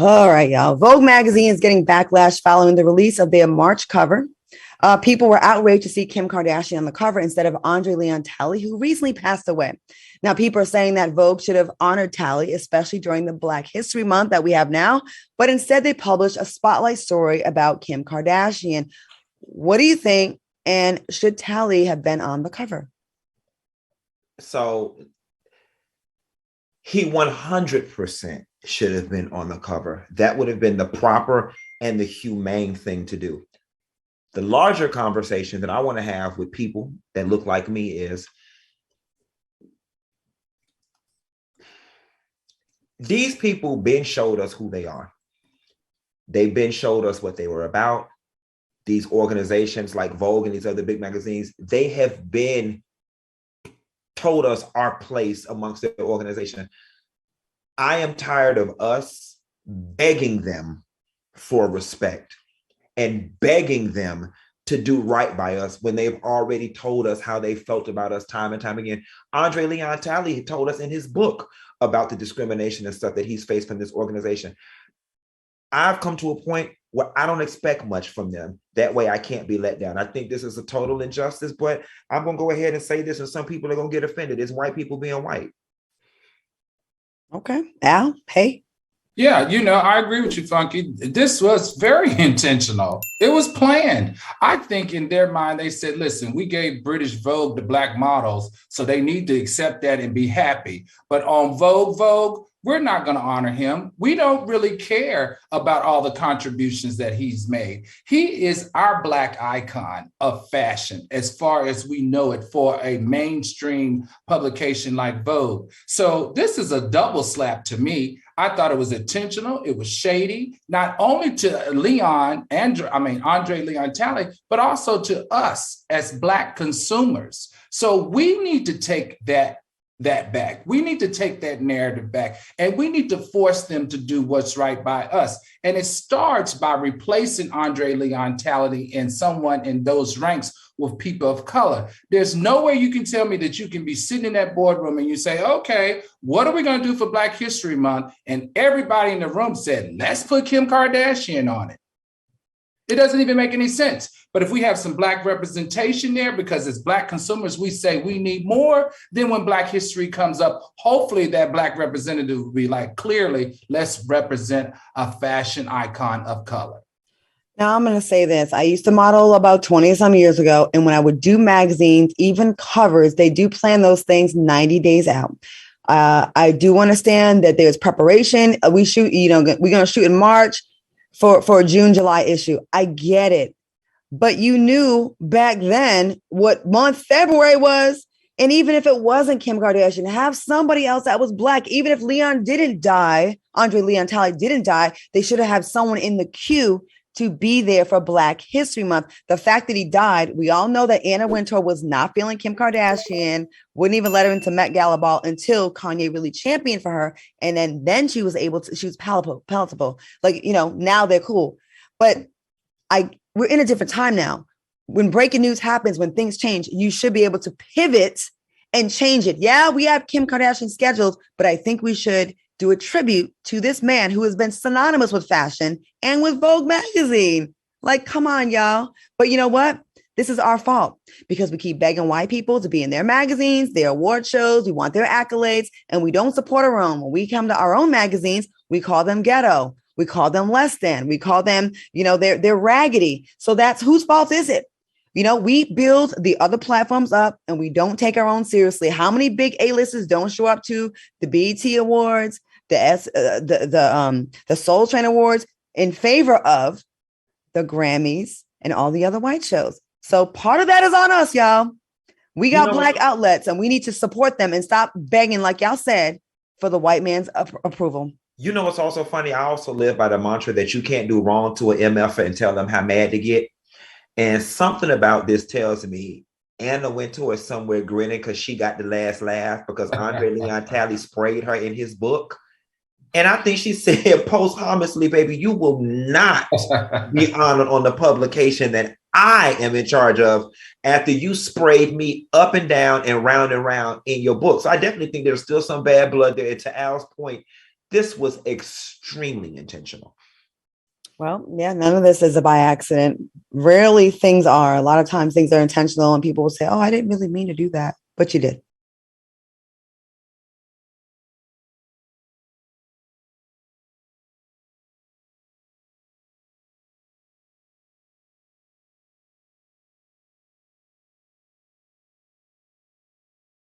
All right, y'all. Vogue magazine is getting backlash following the release of their March cover. People were outraged to see Kim Kardashian on the cover instead of Andre Leon Talley, who recently passed away. Now, people are saying that Vogue should have honored Talley, especially during the Black History Month that we have now, but instead they published a spotlight story about Kim Kardashian. What do you think? And should Talley have been on the cover? So he 100% should have been on the cover. That would have been the proper and the humane thing to do. The larger conversation that I want to have with people that look like me is, these people been showed us who they are. They've been showed us what they were about. These organizations like Vogue and these other big magazines, they have been told us our place amongst the organization. I am tired of us begging them for respect and begging them to do right by us when they've already told us how they felt about us time and time again. Andre Leon Talley told us in his book about the discrimination and stuff that he's faced from this organization. I've come to a point where I don't expect much from them. That way I can't be let down. I think this is a total injustice, but I'm going to go ahead and say this, and some people are going to get offended. It's white people being white. Okay. Al, hey. Yeah, I agree with you, Funky. This was very intentional. It was planned. I think in their mind, they said, listen, we gave British Vogue the black models, so they need to accept that and be happy. But on Vogue, we're not going to honor him. We don't really care about all the contributions that he's made. He is our black icon of fashion, as far as we know it, for a mainstream publication like Vogue. So this is a double slap to me. I thought it was intentional. It was shady, not only to Andre Leon Talley, but also to us as black consumers. So we need to take that back. We need to take that narrative back, and we need to force them to do what's right by us. And it starts by replacing Andre Leon Talley and someone in those ranks with people of color. There's no way you can tell me that you can be sitting in that boardroom and you say, okay, what are we going to do for Black History Month? And everybody in the room said, let's put Kim Kardashian on it. It doesn't even make any sense. But if we have some black representation there, because as black consumers, we say we need more, then when Black history comes up, hopefully that black representative will be like, clearly, let's represent a fashion icon of color. Now I'm going to say this. I used to model about 20 some years ago. And when I would do magazines, even covers, they do plan those things 90 days out. I do understand that there's preparation. We shoot, we're going to shoot in March for a June, July issue. I get it. But you knew back then what month February was. And even if it wasn't Kim Kardashian, have somebody else that was black. Even if Leon didn't die, Andre Leon Talley didn't die, they should have had someone in the queue to be there for Black History Month. The fact that he died, we all know that Anna Wintour was not feeling Kim Kardashian, wouldn't even let her into Met Gala ball until Kanye really championed for her. And then she was palatable. Like, now they're cool. But we're in a different time now. When breaking news happens, when things change, you should be able to pivot and change it. Yeah, we have Kim Kardashian scheduled, but I think we should do a tribute to this man who has been synonymous with fashion and with Vogue magazine. Like, come on, y'all. But you know what? This is our fault because we keep begging white people to be in their magazines, their award shows. We want their accolades, and we don't support our own. When we come to our own magazines, we call them ghetto. We call them less than. We call them, they're raggedy. So that's whose fault is it? We build the other platforms up and we don't take our own seriously. How many big A-listers don't show up to the BET Awards, the Soul Train Awards in favor of the Grammys and all the other white shows? So part of that is on us, y'all. We got black outlets and we need to support them and stop begging, like y'all said, for the white man's approval. What's also funny? I also live by the mantra that you can't do wrong to an MF and tell them how mad to get. And something about this tells me Anna Wintour is somewhere grinning because she got the last laugh because Andre Leon Talley sprayed her in his book. And I think she said posthumously, baby, you will not be honored on the publication that I am in charge of after you sprayed me up and down and round in your book. So I definitely think there's still some bad blood there. And to Al's point, This was extremely intentional. Well, yeah, none of this is by accident. Rarely things are. A lot of times things are intentional and people will say, oh, I didn't really mean to do that, but you did.